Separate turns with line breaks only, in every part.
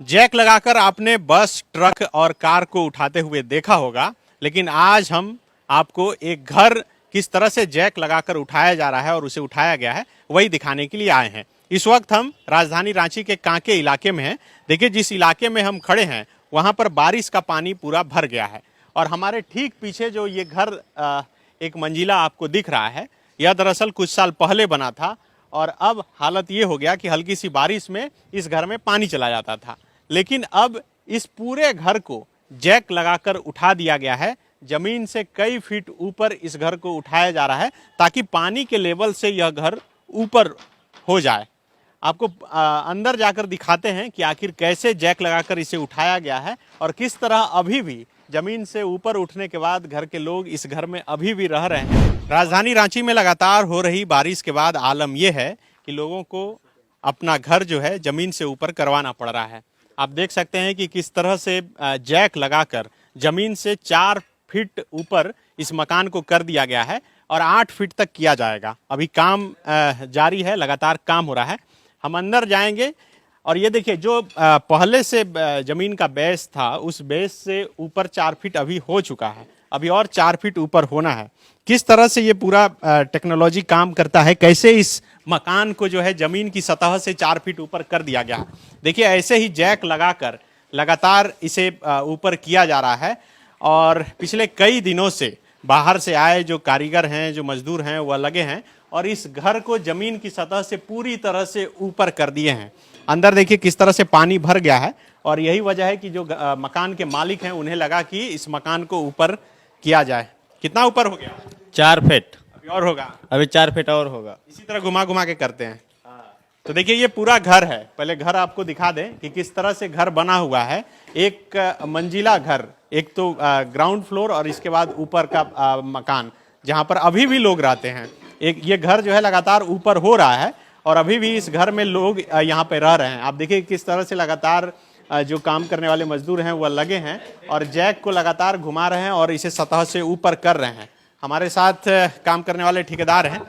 Jack लगाकर आपने बस, ट्रक और कार को उठाते हुए देखा होगा, लेकिन आज हम आपको एक घर किस तरह से जैक लगाकर उठाया जा रहा है और उसे उठाया गया है, वही दिखाने के लिए आए हैं। इस वक्त हम राजधानी रांची के कांके इलाके में हैं। देखिए, जिस इलाके में हम खड़े हैं वहां पर बारिश का पानी पूरा भर गया है और हमारे ठीक पीछे जो ये घर एक मंजिला आपको दिख रहा है, यह दरअसल कुछ साल पहले बना था और अब हालत ये हो गया कि हल्की सी बारिश में इस घर में पानी चला जाता था। लेकिन अब इस पूरे घर को जैक लगाकर उठा दिया गया है। जमीन से कई फीट ऊपर इस घर को उठाया जा रहा है ताकि पानी के लेवल से यह घर ऊपर हो जाए। आपको अंदर जाकर दिखाते हैं कि आखिर कैसे जैक लगाकर इसे उठाया गया है और किस तरह अभी भी जमीन से ऊपर उठने के बाद घर के लोग इस घर में अभी भी रह रहे हैं। राजधानी रांची में लगातार हो रही बारिश के बाद आलम यह है कि लोगों को अपना घर जो है जमीन से ऊपर करवाना पड़ रहा है। आप देख सकते हैं कि किस तरह से जैक लगाकर जमीन से 4 फीट ऊपर इस मकान को कर दिया गया है और 8 फीट तक किया जाएगा। अभी काम जारी है, लगातार काम हो रहा है। हम अंदर जाएंगे और ये देखिए, जो पहले से जमीन का बेस था उस बेस से ऊपर 4 फीट अभी हो चुका है, अभी और 4 फीट ऊपर होना है। किस तरह से ये पूरा टेक्नोलॉजी काम करता है, कैसे इस मकान को जो है जमीन की सतह से 4 फीट ऊपर कर दिया गया है। देखिए, ऐसे ही जैक लगाकर लगातार इसे ऊपर किया जा रहा है और पिछले कई दिनों से बाहर से आए जो कारीगर हैं, जो मजदूर हैं, वह लगे हैं और इस घर को जमीन की सतह से पूरी तरह से ऊपर कर दिए हैं। अंदर देखिए किस तरह से पानी भर गया है और यही वजह है कि जो मकान के मालिक हैं उन्हें लगा कि इस मकान को ऊपर किया जाए। कितना ऊपर हो गया?
4 फीट।
अभी और होगा?
अभी 4 फीट और होगा।
इसी तरह घुमा घुमा के करते हैं। तो देखिए, ये पूरा घर है। पहले घर आपको दिखा दें कि किस तरह से घर बना हुआ है। एक मंजिला घर, एक तो ग्राउंड फ्लोर और इसके बाद ऊपर का मकान जहां पर अभी भी लोग रहते हैं। एक ये घर जो है लगातार ऊपर हो रहा है और अभी भी इस घर में लोग यहाँ पे रह रहे हैं। आप देखिए किस तरह से लगातार जो काम करने वाले मजदूर हैं वह लगे हैं और जैक को लगातार घुमा रहे हैं और इसे सतह से ऊपर कर रहे हैं। हमारे साथ काम करने वाले ठेकेदार हैं।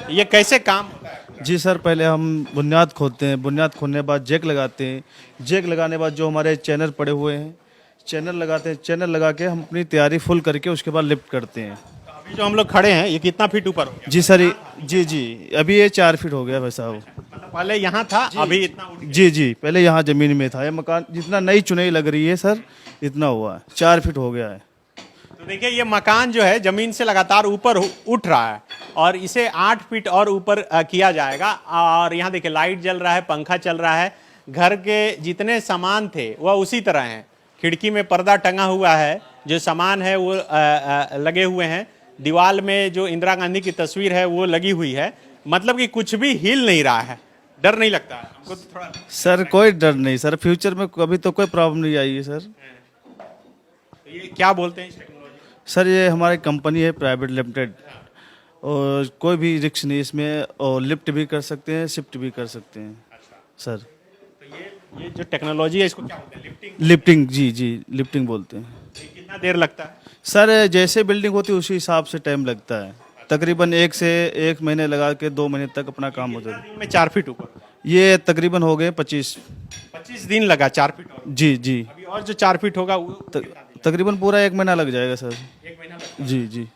ये कैसे काम होता है?
जी सर, पहले हम बुनियाद खोदते हैं, बुनियाद खोदने के बाद जैक लगाते हैं, जैक लगाने के बाद जो हमारे चैनल पड़े हुए हैं चैनल लगाते हैं, चैनल लगा के हम अपनी तैयारी फुल करके उसके बाद लिफ्ट करते हैं।
अभी जो हम लोग खड़े हैं ये कितना फीट ऊपर हो गया?
जी सर, जी अभी ये 4 फीट हो गया भाई साहब।
पहले यहाँ था, अभी इतना उठ गया।
जी पहले यहाँ जमीन में था। ये मकान जितना नई चुनाई लग रही है सर, इतना हुआ है, 4 फीट हो गया है।
तो देखिए, ये मकान जो है जमीन से लगातार ऊपर उठ रहा है और इसे 8 फीट और ऊपर किया जाएगा। और यहाँ देखिए लाइट जल रहा है, पंखा चल रहा है। घर के जितने सामान थे वह उसी तरह हैं। खिड़की में पर्दा टंगा हुआ है, जो सामान है वो लगे हुए हैं। दीवार में जो इंदिरा गांधी की तस्वीर है वो लगी हुई है। मतलब कि कुछ भी हिल नहीं रहा है। डर नहीं लगता है आपको? तो थोड़ा
सर कोई डर नहीं सर, फ्यूचर में कभी तो कोई प्रॉब्लम नहीं आई है सर।
तो ये क्या बोलते हैं इस टेक्नोलॉजी?
सर ये हमारी कंपनी है प्राइवेट लिमिटेड और कोई भी रिस्क नहीं इसमें, और लिफ्ट भी कर सकते हैं, शिफ्ट भी कर सकते हैं सर।
तो ये जो टेक्नोलॉजी है इसको क्या बोलते हैं? लिफ्टिंग?
लिफ्टिंग, जी लिफ्टिंग बोलते हैं।
ये कितना देर लगता है?
सर जैसे बिल्डिंग होती है उसी हिसाब से टाइम लगता है। तकरीबन 1 से 1 महीने लगा के 2 महीने तक अपना काम हो जाता है।
दिन में 4 फीट ऊपर?
ये तकरीबन हो गए 25
दिन लगा 4 फीट और?
जी
अभी और जो 4 फीट होगा वो
तकरीबन पूरा 1 महीना लग जाएगा सर।
1 महीना लगता
जी
है।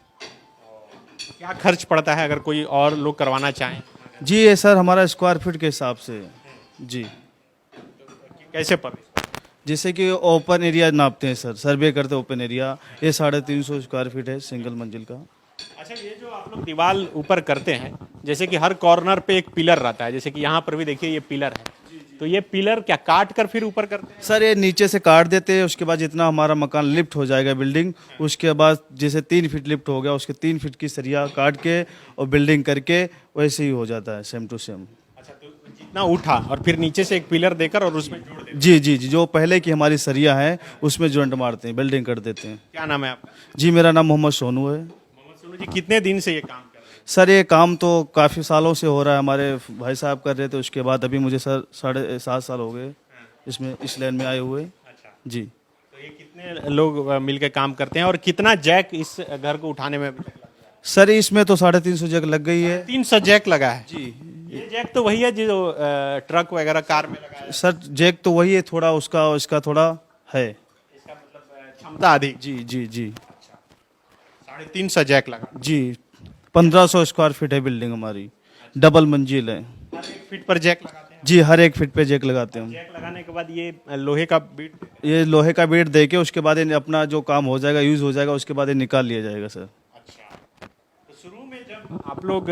क्या खर्च पड़ता है अगर कोई और लोग करवाना चाहें?
जी ये सर हमारा स्क्वायर फीट के हिसाब से है। जी
कैसे पर?
जैसे कि ओपन एरिया नापते हैं सर, सर्वे करते हैं ओपन एरिया। ये 350 स्क्वायर फीट है सिंगल मंजिल का।
अच्छा, ये जो आप लोग दीवार ऊपर करते हैं, जैसे कि हर कॉर्नर पे एक पिलर रहता है, जैसे कि यहाँ पर भी देखिए ये पिलर है। तो ये पिलर क्या काट कर फिर ऊपर करते हैं?
सर ये नीचे से काट देते हैं, उसके बाद जितना हमारा मकान लिफ्ट हो जाएगा बिल्डिंग, उसके बाद जैसे 3 फीट लिफ्ट हो गया उसके 3 फीट की सरिया काट के और बिल्डिंग करके वैसे ही हो जाता है सेम टू सेम।
अच्छा, तो जितना उठा और फिर नीचे से एक पिलर देकर और उसमें जोड़ देते हैं।
जी जो पहले की हमारी सरिया है उसमें जॉइंट मारते हैं, बिल्डिंग कर देते हैं।
क्या नाम है आपका?
जी मेरा नाम मोहम्मद सोनू है।
मोहम्मद सोनू जी, कितने दिन से ये काम कर रहे हैं?
सर ये काम तो काफ़ी सालों से हो रहा है, हमारे भाई साहब कर रहे थे, उसके बाद अभी मुझे सर 7.5 साल हो गए इसमें, इस लाइन में आए हुए।
अच्छा,
जी
तो ये कितने लोग मिलकर काम करते हैं और कितना जैक इस घर को उठाने में?
सर इसमें तो 350 जग लग गई है।
300 जैक लगा है
जी
ये जैक तो वही है जो ट्रक वगैरह कार में लगा है।
सर जैक तो वही है, थोड़ा उसका थोड़ा है।
इसका मतलब क्षमता अधिक।
जी जी जी
350 जैक लगा।
जी 1500 स्क्वायर फीट है बिल्डिंग हमारी, डबल मंजिल है।
हर एक फीट पर जैक लगाते हैं।
जी हर एक फीट पे जैक लगाते हैं हम।
जैक लगाने के बाद ये लोहे का बीट।
ये लोहे का बेट दे के उसके बाद ये अपना जो काम हो जाएगा, यूज हो जाएगा, उसके बाद ये निकाल लिया जाएगा सर।
अच्छा, तो शुरू में जब आप लोग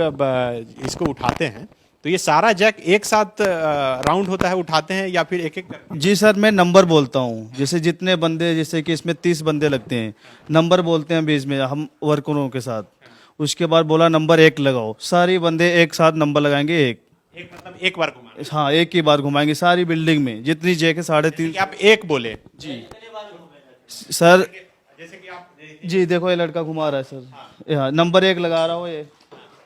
इसको उठाते हैं तो ये सारा जैक एक साथ राउंड होता है, उठाते हैं या फिर एक एक करके?
जी सर मैं नंबर बोलता हूँ, जैसे जितने बंदे, जैसे कि इसमें 30 बंदे लगते हैं, नंबर बोलते हैं बीच में हम वर्करों के साथ। उसके बाद बोला नंबर 1 लगाओ, सारे बंदे एक साथ नंबर लगाएंगे एक।
एक मतलब एक बार घुमाना।
हाँ एक ही बार घुमाएंगे सारी बिल्डिंग में जितनी जैक है, 3.5।
कि आप एक बोले
जी सर।
जैसे कि आप
जी देखो ये लड़का घुमा रहा है सर, यहाँ नंबर 1 लगा रहा हूँ ये।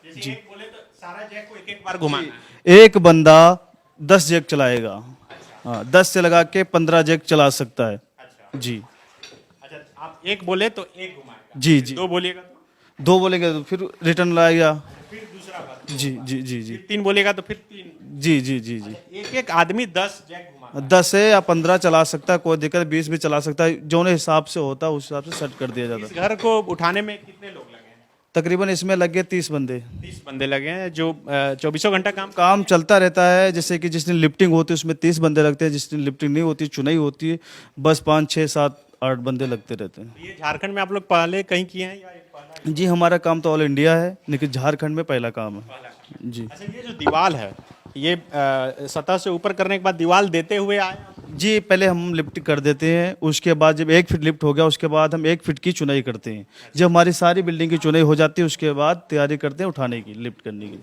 जैसे एक बोले तो सारा जैक को एक एक बार घुमाना है।
एक बंदा 10 जैक चलाएगा। हाँ 10 से लगा के 15 जैक चला सकता है।
अच्छा
जी
अच्छा, आप एक बोले तो एक घुमाएगा।
जी जी।
दो बोलिएगा तो
2 बोलेंगे तो फिर रिटर्न लाएगा।
फिर दूसरा बार।
जी जी जी जी
फिर 3 बोलेगा तो फिर 3।
जी जी जी जी।
एक एक आदमी 10 जैक घुमाता
10 है या 15 चला सकता है, कोई दिक्कत, 20 भी चला सकता है, जो हिसाब से होता है उस हिसाब से सेट कर दिया
है।
जाता
इस घर को उठाने में कितने लोग लगे हैं?
है। तकरीबन इसमें लग गए 30 बंदे।
30 बंदे लगे हैं जो 24 घंटा काम।
काम चलता रहता है, जैसे कि जिस दिन लिफ्टिंग होती है उसमें 30 बंदे लगते हैं, जिस दिन लिफ्टिंग नहीं होती, चुनाई होती है, बस 5 6 7 8 बंदे लगते रहते हैं।
ये झारखंड में आप लोग पहले कहीं किए हैं या एक पहला है?
जी हमारा काम तो ऑल इंडिया है, लेकिन झारखंड में पहला काम है। जी
अच्छा, ये जो दीवार है ये सतह से ऊपर करने के बाद दीवार देते हुए आए हैं?
जी पहले हम लिफ्ट कर देते हैं, उसके बाद जब 1 फीट लिफ्ट हो गया उसके बाद हम 1 फीट की चुनाई करते हैं। जब हमारी सारी बिल्डिंग की चुनाई हो जाती है उसके बाद तैयारी करते हैं उठाने की, लिफ्ट करने की।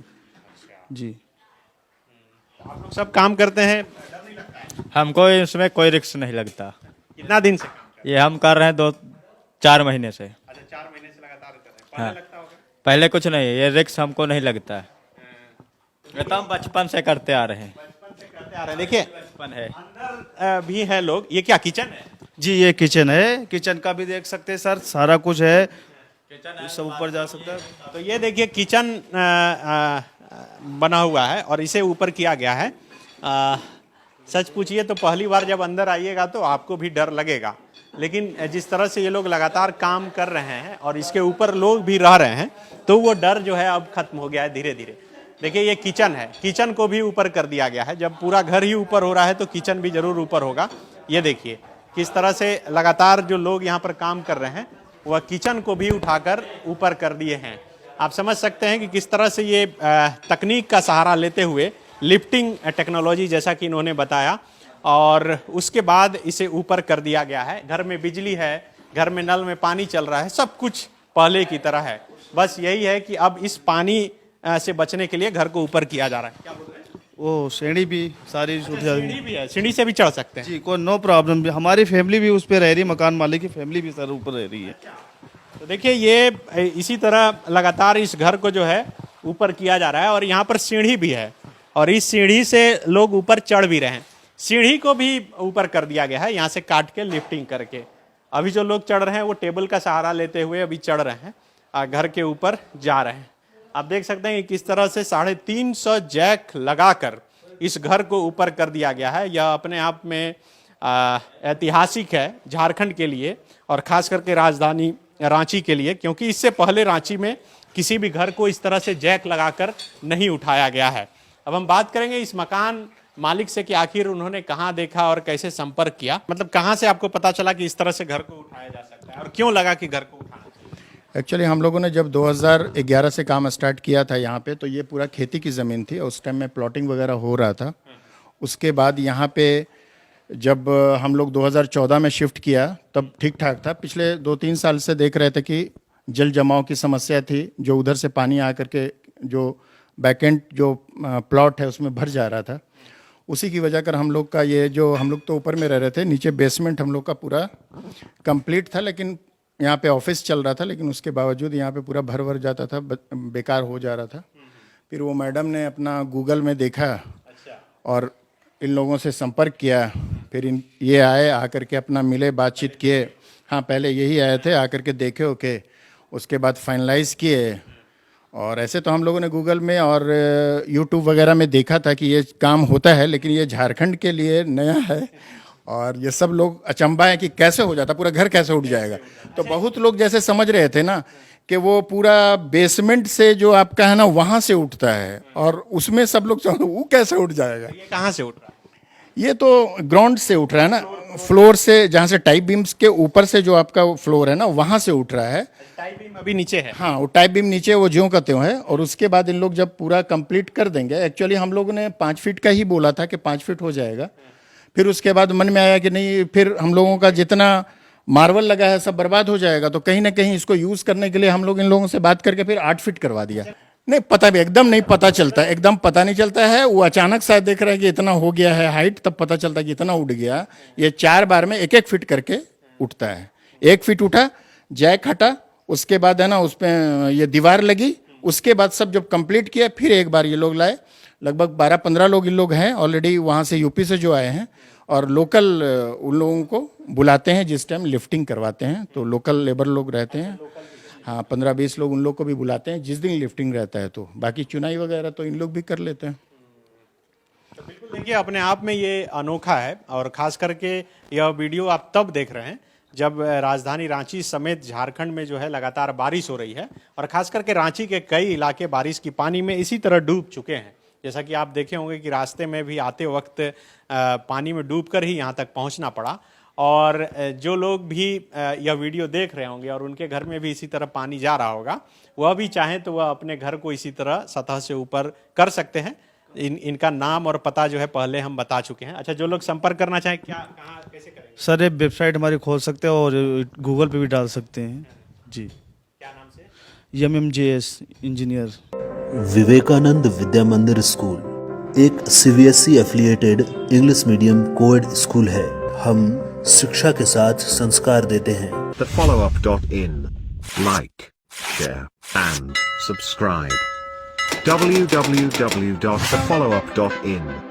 जी
आप लोग सब काम करते हैं।
हमको इसमें कोई रिस्क नहीं लगता।
कितना दिन से काम कर
ये हम कर रहे हैं 2-4 महीने से।
रहे हैं? अच्छा, 4 महीने से लगातार कर रहे हैं। पहले
हाँ।
लगता होगा।
पहले कुछ नहीं, ये रिस्क हमको नहीं लगता है। ये तो हम बचपन से करते आ रहे हैं।
बचपन से करते आ रहे हैं। देखिए
बचपन है।
अंदर भी है लोग। ये क्या किचन है?
जी ये किचन है, किचन का भी देख सकते हैं सर, सारा कुछ है, सब ऊपर जा सकता है।
तो ये देखिए किचन बना हुआ है और इसे ऊपर किया गया है। सच पूछिए तो पहली बार जब अंदर आइएगा तो आपको भी डर लगेगा, लेकिन जिस तरह से ये लोग लगातार काम कर रहे हैं और इसके ऊपर लोग भी रह रहे हैं तो वो डर जो है अब खत्म हो गया है धीरे धीरे। देखिए ये किचन है, किचन को भी ऊपर कर दिया गया है। जब पूरा घर ही ऊपर हो रहा है तो किचन भी जरूर ऊपर होगा। ये देखिए किस तरह से लगातार जो लोग यहाँ पर काम कर रहे हैं वह किचन को भी उठाकर ऊपर कर दिए हैं। आप समझ सकते हैं कि किस तरह से ये तकनीक का सहारा लेते हुए लिफ्टिंग टेक्नोलॉजी जैसा कि इन्होंने बताया और उसके बाद इसे ऊपर कर दिया गया है। घर में बिजली है, घर में नल में पानी चल रहा है, सब कुछ पहले की तरह है। बस यही है कि अब इस पानी से बचने के लिए घर को ऊपर किया जा रहा है। क्या बोल रहे हैं?
वो सीढ़ी भी सारी उठ जाती
सीढ़ी भी है, सीढ़ी से भी चढ़ सकते हैं।
जी, कोई नो प्रॉब्लम। भी हमारी फैमिली भी उस पर रह रही है, मकान मालिक की फैमिली भी सर ऊपर रह रही है।
तो देखिए ये इसी तरह लगातार इस घर को जो है ऊपर किया जा रहा है और यहाँ पर सीढ़ी भी है और इस सीढ़ी से लोग ऊपर चढ़ भी रहे हैं। सीढ़ी को भी ऊपर कर दिया गया है यहाँ से काट के लिफ्टिंग करके। अभी जो लोग चढ़ रहे हैं वो टेबल का सहारा लेते हुए अभी चढ़ रहे हैं, घर के ऊपर जा रहे हैं। आप देख सकते हैं कि किस तरह से 350 जैक लगाकर इस घर को ऊपर कर दिया गया है। यह अपने आप में ऐतिहासिक है झारखंड के लिए और खास करके राजधानी रांची के लिए, क्योंकि इससे पहले रांची में किसी भी घर को इस तरह से जैक लगाकर नहीं उठाया गया है। अब हम बात करेंगे इस मकान मालिक से कि आखिर उन्होंने कहाँ देखा और कैसे संपर्क किया, मतलब कहाँ से आपको पता चला कि इस तरह से घर को उठाया जा सकता है और क्यों लगा कि घर को उठाना चाहिए?
एक्चुअली हम लोगों ने जब 2011 से काम स्टार्ट किया था यहाँ पे, तो ये पूरा खेती की ज़मीन थी। उस टाइम में प्लॉटिंग वगैरह हो रहा था। उसके बाद यहाँ पे जब हम लोग 2014 में शिफ्ट किया तब ठीक ठाक था। पिछले 2-3 साल से देख रहे थे कि जल जमाव की समस्या थी, जो उधर से पानी आकर के जो बैकेंड जो प्लॉट है उसमें भर जा रहा था। उसी की वजह कर हम लोग का ये जो हम लोग तो ऊपर में रह रहे थे, नीचे बेसमेंट हम लोग का पूरा कंप्लीट था, लेकिन यहाँ पे ऑफिस चल रहा था, लेकिन उसके बावजूद यहाँ पे पूरा भर जाता था, बेकार हो जा रहा था। फिर वो मैडम ने अपना गूगल में देखा और इन लोगों से संपर्क किया। फिर ये आए, आकर के अपना मिले, बातचीत किए। हाँ, पहले यही आए थे, आकर के देखे ओके, उसके बाद फाइनलाइज किए और ऐसे तो हम लोगों ने गूगल में और यूट्यूब वगैरह में देखा था कि ये काम होता है, लेकिन ये झारखंड के लिए नया है और ये सब लोग अचंभा है कि कैसे हो जाता, पूरा घर कैसे उठ जाएगा। तो बहुत लोग जैसे समझ रहे थे ना कि वो पूरा बेसमेंट से जो आपका है ना वहाँ से उठता है, और उसमें सब लोग वो कैसे उठ जाएगा।
ये कहाँ से उठ रहा है?
ये तो ग्राउंड से उठ रहा है ना, फ्लोर से, जहाँ से टाइप बीम्स के ऊपर से जो आपका फ्लोर है ना वहाँ से उठ रहा है।
टाई बीम अभी नीचे है।
हाँ, वो टाइप बीम नीचे वो ज्यों का त्यों है। और उसके बाद इन लोग जब पूरा कंप्लीट कर देंगे, एक्चुअली हम लोगों ने 5 फीट का ही बोला था कि 5 फीट हो जाएगा। फिर उसके बाद मन में आया कि नहीं, फिर हम लोगों का जितना मार्बल लगा है सब बर्बाद हो जाएगा, तो कहीं ना कहीं इसको यूज़ करने के लिए हम लोग इन लोगों से बात करके फिर 8 फीट करवा दिया। नहीं पता भी, एकदम नहीं पता चलता, एकदम पता नहीं चलता है। वो अचानक शायद देख रहा है कि इतना हो गया है हाइट, तब पता चलता है कि इतना उठ गया। ये 4 बार में 1-1 फीट करके उठता है। 1 फीट उठा, जैक हटा, उसके बाद है ना उस पर ये दीवार लगी, उसके बाद सब जब कंप्लीट किया फिर एक बार ये लोग लाए। लगभग 12-15 लोग इन लोग हैं ऑलरेडी वहाँ से, यूपी से जो आए हैं, और लोकल उन लोगों को बुलाते हैं जिस टाइम लिफ्टिंग करवाते हैं। तो लोकल लेबर लोग रहते हैं, हाँ 15-20 लोग उन लोग को भी बुलाते हैं जिस दिन लिफ्टिंग रहता है। तो बाकी चुनाई वगैरह तो इन लोग भी कर लेते हैं।
तो बिल्कुल देखिए, अपने आप में ये अनोखा है, और खास करके यह वीडियो आप तब देख रहे हैं जब राजधानी रांची समेत झारखंड में जो है लगातार बारिश हो रही है, और खास करके रांची के कई इलाके बारिश की पानी में इसी तरह डूब चुके हैं। जैसा कि आप देखे होंगे कि रास्ते में भी आते वक्त पानी में डूबकर ही यहाँ तक पहुँचना पड़ा। और जो लोग भी यह वीडियो देख रहे होंगे और उनके घर में भी इसी तरह पानी जा रहा होगा, वह भी चाहें तो वह अपने घर को इसी तरह सतह से ऊपर कर सकते हैं। इनका नाम और पता जो है पहले हम बता चुके हैं। अच्छा, जो लोग संपर्क करना चाहें, क्या कहाँ कैसे करेंगे?
सर ये वेबसाइट हमारी खोल सकते हैं और गूगल पे भी डाल सकते हैं जी।
क्या नाम से?
MMJS engineer.
विवेकानंद विद्या मंदिर स्कूल एक CBSE affiliated English medium coed school है। हम शिक्षा के साथ संस्कार देते हैं।
thefollowup.in. Like, share, and subscribe. www.thefollowup.in